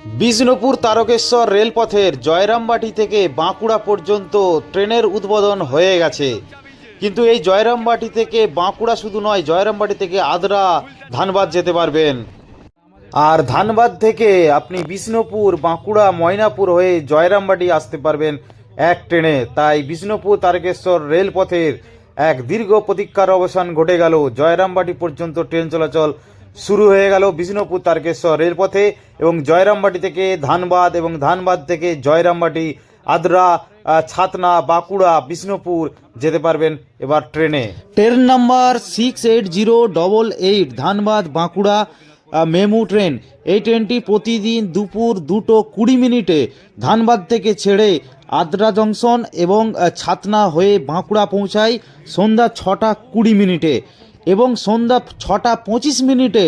বিষ্ণুপুর তারকেশ্বর রেলপথের জয়রামবাটি থেকে বাঁকুড়া পর্যন্ত ট্রেনের উদ্বোধন হয়ে গেছে। কিন্তু এই জয়রামবাটি থেকে বাঁকুড়া শুধু নয়, জয়রামবাটি থেকে আদ্রা, ধানবাদ যেতে পারবেন। আর ধানবাদ থেকে আপনি বিষ্ণুপুর, বাঁকুড়া, ময়নাপুর হয়ে জয়রামবাটি আসতে পারবেন এক ট্রেনে। তাই বিষ্ণুপুর তারকেশ্বর রেলপথের এক দীর্ঘ প্রতীক্ষার অবসান ঘটে গেল। জয়রামবাটি পর্যন্ত ট্রেন চলাচল শুরু হয়ে গেল বিষ্ণুপুর তারকেশ্বর রেলপথে, এবং জয়রামবাটি থেকে ধানবাদ এবং ধানবাদ থেকে জয়রামবাটি, আদ্রা, ছাতনা, বাঁকুড়া, বিষ্ণুপুর যেতে পারবেন এবার ট্রেনে। Train number 680888 Dhanbad Bankura MEMU train. এই ট্রেনটি প্রতিদিন দুপুর 2:20 ধানবাদ থেকে ছেড়ে আদ্রা জংশন এবং ছাতনা হয়ে বাঁকুড়া পৌঁছায় সন্ধ্যা 6:20 এবং সন্ধ্যা 6:25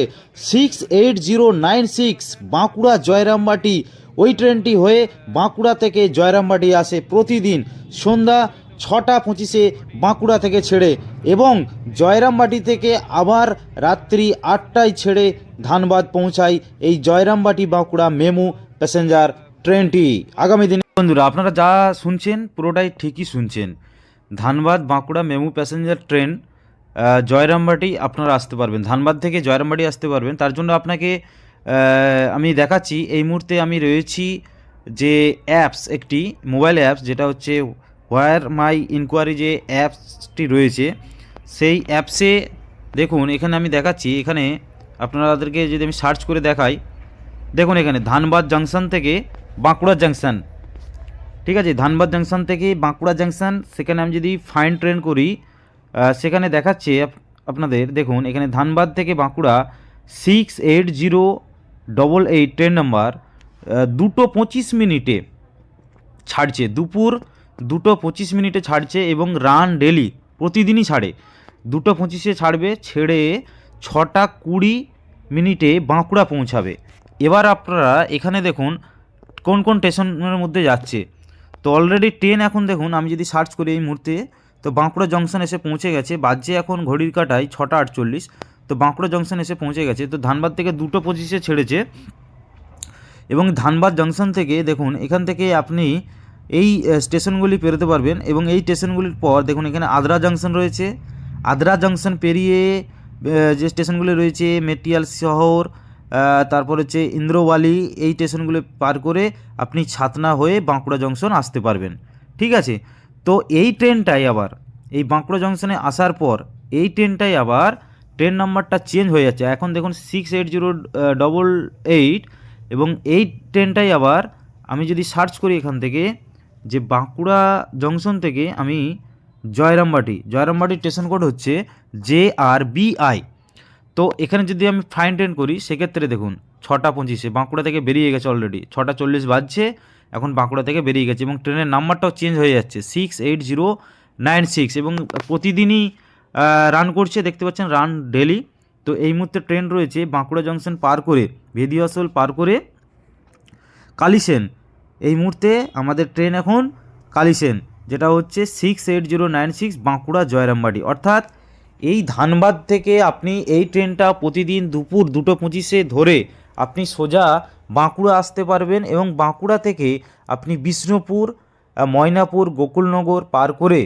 6806 বাঁকুড়া জয়রামবাটি। ওই ট্রেনটি হয়ে বাঁকুড়া থেকে জয়রামবাটি আসে প্রতিদিন সন্ধ্যা 6:25 বাঁকুড়া থেকে ছেড়ে, এবং জয়রামবাটি থেকে আবার রাত্রি 8টায় ছেড়ে ধানবাদ পৌঁছায় এই জয়রামবাটি বাঁকুড়া মেমু প্যাসেঞ্জার ট্রেনটি। আগামী দিনে বন্ধুরা, আপনারা যা শুনছেন পুরোটাই ঠিকই শুনছেন। ধানবাদ বাঁকুড়া মেমু প্যাসেঞ্জার ট্রেন জয়রামবাটি আপনারা আসতে পারবেন, ধানবাদ থেকে জয়রামবাটি আসতে পারবেন। তার জন্য আপনাকে আমি দেখাচ্ছি। এই মুহূর্তে আমি রয়েছি যে অ্যাপস, একটি মোবাইল অ্যাপস, যেটা হচ্ছে হোয়ার মাই ইনকোয়ারি যে অ্যাপসটি রয়েছে, সেই অ্যাপসে দেখুন, এখানে আমি দেখাচ্ছি। এখানে আপনাদেরকে যদি আমি সার্চ করে দেখাই, দেখুন এখানে ধানবাদ জাংশন থেকে বাঁকুড়া জাংশন, ঠিক আছে, ধানবাদ জাংশন থেকে বাঁকুড়া জাংশন, সেখানে আমি যদি ফাইন্ড ট্রেন করি সেখানে দেখাচ্ছে আপনাদের। দেখুন এখানে ধানবাদ থেকে বাঁকুড়া 680888 ট্রেন নাম্বার 2:25 ছাড়ছে, দুপুর 2:25 ছাড়ছে, এবং রান ডেলি প্রতিদিনই ছাড়ে। 2:25 ছাড়বে, ছেড়ে 6:20 বাঁকুড়া পৌঁছাবে। এবার আপনারা এখানে দেখুন কোন কোন স্টেশনের মধ্যে যাচ্ছে। তো অলরেডি ট্রেন এখন দেখুন, আমি যদি সার্চ করি এই মুহূর্তে, তো বাঁকুড়া জংশন এসে পৌঁছে গেছে। বাজছে এখন ঘড়ির কাঁটায় 6:48। তো বাঁকুড়া জংশন এসে পৌঁছে গেছে। তো ধানবাদ থেকে 2:25 ছেড়েছে, এবং ধানবাদ জংশন থেকে দেখুন এখান থেকে আপনি এই স্টেশনগুলি পেরোতে পারবেন। এবং এই স্টেশনগুলির পর দেখুন এখানে আদ্রা জংশন রয়েছে। আদ্রা জংশন পেরিয়ে যে স্টেশনগুলি রয়েছে মেটিয়াল শহর, তারপর হচ্ছে ইন্দ্রওয়ালি, এই স্টেশনগুলো পার করে আপনি ছাতনা হয়ে বাঁকুড়া জংশন আসতে পারবেন, ঠিক আছে। তো এই ট্রেনটাই আবার এই বাঁকুড়া জংশনে আসার পর এই ট্রেনটাই আবার ট্রেন নাম্বারটা চেঞ্জ হয়ে যাচ্ছে। এখন দেখুন 680888, এবং এই ট্রেনটাই আবার আমি যদি সার্চ করি এখান থেকে, যে বাঁকুড়া জংশন থেকে আমি জয়রামবাটি স্টেশন কোড হচ্ছে JRBI। তো এখানে যদি আমি ফাইন ট্রেন করি সেক্ষেত্রে দেখুন 6:25 বাঁকুড়া থেকে বেরিয়ে গেছে, অলরেডি 6:40 বাজছে, এখন বাঁকুড়া থেকে বেরিয়ে গেছে, এবং ট্রেনের নাম্বারটাও চেঞ্জ হয়ে যাচ্ছে 68096, এবং প্রতিদিনই রান করছে, দেখতে পাচ্ছেন, রান ডেলি। তো এই মুহূর্তে ট্রেন রয়েছে বাঁকুড়া জংশন পার করে, ভেদিয়াসোল পার করে কালিসেন। এই মুহূর্তে আমাদের ট্রেন এখন কালিসেন, যেটা হচ্ছে 68096 বাঁকুড়া জয়রামবাটি। অর্থাৎ এই ধানবাদ থেকে আপনি এই ট্রেনটা প্রতিদিন দুপুর 2:25 ধরে আপনি সোজা বাঁকুড়া আসতে পারবেন, এবং বাঁকুড়া থেকে আপনি বিষ্ণুপুর, ময়নাপুর, গোকুলনগর পার করে,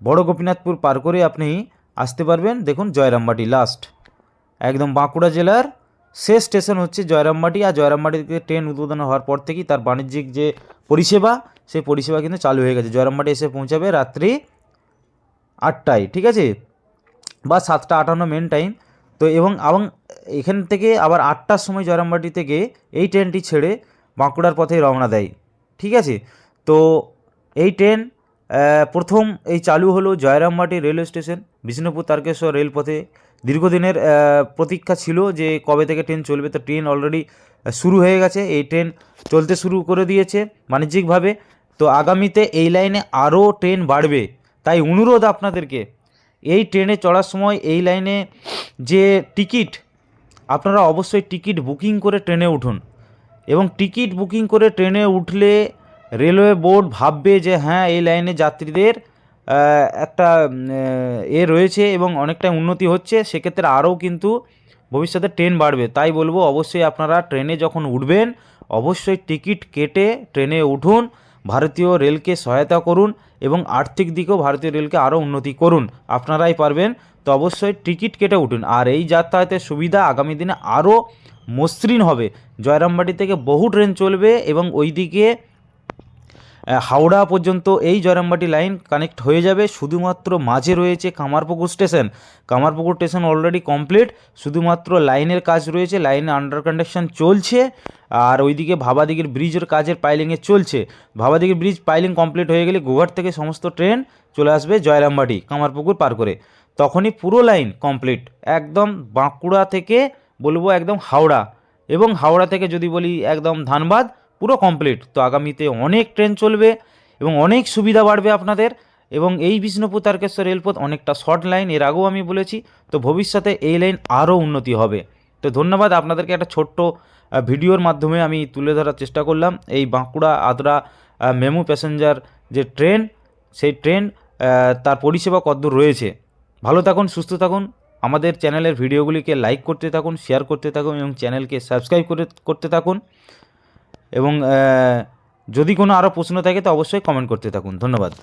বড় গোপীনাথপুর পার করে আপনি আসতে পারবেন। দেখুন জয়রামবাটি লাস্ট, একদম বাঁকুড়া জেলার শেষ স্টেশন হচ্ছে জয়রামবাটি। আর জয়রামবাটি থেকে ট্রেন উদ্বোধন হওয়ার পর থেকেই তার বাণিজ্যিক যে পরিষেবা, সেই পরিষেবা কিন্তু চালু হয়ে গেছে। জয়রামবাটি এসে পৌঁছাবে রাত্রি 8টায়, ঠিক আছে, বা 7:58 মেন টাইম। তো এবং এখান থেকে আবার 8টার সময় জয়রামবাটি থেকে এই ট্রেনটি ছেড়ে বাঁকুড়ার পথে রওনা দেয়, ঠিক আছে। তো এই ট্রেন প্রথম এই চালু হলো জয়রামবাটি রেলওয়ে স্টেশন, বিষ্ণুপুর তারকেশ্বর রেলপথে। দীর্ঘদিনের প্রতীক্ষা ছিল যে কবে থেকে ট্রেন চলবে। তো ট্রেন অলরেডি শুরু হয়ে গেছে, এই ট্রেন চলতে শুরু করে দিয়েছে বাণিজ্যিকভাবে। তো আগামীতে এই লাইনে আরও ট্রেন বাড়বে, তাই অনুরোধ আপনাদেরকে, এই ট্রেনে চড়ার সময় এই লাইনে যে টিকিট, আপনারা অবশ্যই টিকিট বুকিং করে ট্রেনে উঠুন। এবং টিকিট বুকিং করে ট্রেনে উঠলে রেলওয়ে বোর্ড ভাববে যে হ্যাঁ, এই লাইনে যাত্রীদের একটা রয়েছে এবং অনেকটা উন্নতি হচ্ছে, সেক্ষেত্রে আরও কিন্তু ভবিষ্যতে ট্রেন বাড়বে। তাই বলবো অবশ্যই আপনারা ট্রেনে যখন উঠবেন অবশ্যই টিকিট কেটে ট্রেনে উঠুন, ভারতীয় রেলকে সহায়তা করুন এবং আর্থিক দিকেও ভারতীয় রেলকে আরও উন্নতি করুন। আপনারাই পারবেন, তো অবশ্যই টিকিট কেটে উঠুন। আর এই যাতায়াতের সুবিধা আগামী দিনে আরও মসৃণ হবে। জয়রামবাটি থেকে বহু ট্রেন চলবে এবং ওইদিকে হাওড়া পর্যন্ত এই জয়রামবাটি লাইন কানেক্ট হয়ে যাবে। শুধুমাত্র মাঝে রয়েছে Kamarpukur station. Kamarpukur station already complete, শুধুমাত্র লাইনের কাজ রয়েছে, লাইনে আন্ডার কনস্ট্রাকশন চলছে। আর ওইদিকে ভাবাদিঘির ব্রিজের কাজের পাইলিংয়ে চলছে। ভাবাদিঘির ব্রিজ পাইলিং কমপ্লিট হয়ে গেলে গোঘাট থেকে সমস্ত ট্রেন চলে আসবে জয়রামবাটি কামারপুকুর পার করে, তখনই পুরো লাইন কমপ্লিট। একদম বাঁকুড়া থেকে বলবো একদম হাওড়া, এবং হাওড়া থেকে যদি বলি একদম ধানবাদ, পুরো কমপ্লিট। তো আগামীতে অনেক ট্রেন চলবে এবং অনেক সুবিধা বাড়বে আপনাদের। এবং এই বিষ্ণুপুর তারকেশ্বর রেলপথ অনেকটা শর্ট লাইন, এর আগেও আমি বলেছি। তো ভবিষ্যতে এই লাইন আরও উন্নতি হবে। তো ধন্যবাদ আপনাদেরকে, একটা ছোট্ট ভিডিওর মাধ্যমে আমি তুলে ধরার চেষ্টা করলাম এই বাঁকুড়া আদ্রা মেমু প্যাসেঞ্জার যে ট্রেন, সেই ট্রেন তার পরিষেবা কতদূর রয়েছে। ভালো থাকুন, সুস্থ থাকুন, আমাদের চ্যানেলের ভিডিওগুলিকে লাইক করতে থাকুন, শেয়ার করতে থাকুন এবং চ্যানেলকে সাবস্ক্রাইব করতে থাকুন। এবং যদি কোনো আরও প্রশ্ন থাকে তো অবশ্যই কমেন্ট করতে থাকুন। ধন্যবাদ।